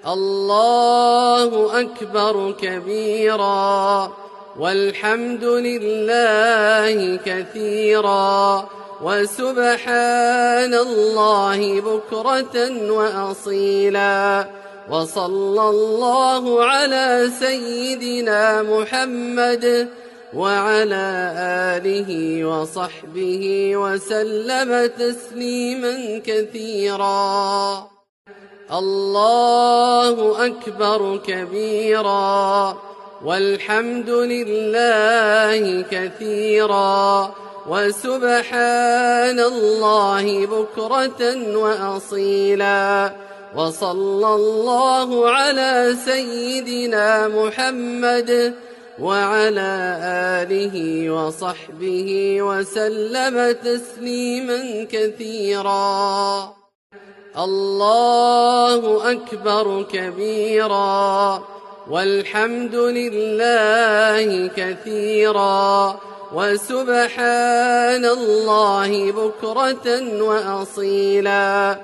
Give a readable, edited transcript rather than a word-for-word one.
الله أكبر كبيرا والحمد لله كثيرا وسبحان الله بكرة وأصيلا. وصلى الله على سيدنا محمد وعلى آله وصحبه وسلم تسليما كثيرا. الله أكبر كبيرا والحمد لله كثيرا وسبحان الله بكرة وأصيلا. وصلى الله على سيدنا محمد وعلى آله وصحبه وسلم تسليما كثيرا. الله أكبر كبيرا والحمد لله كثيرا وسبحان الله بكرة وأصيلا.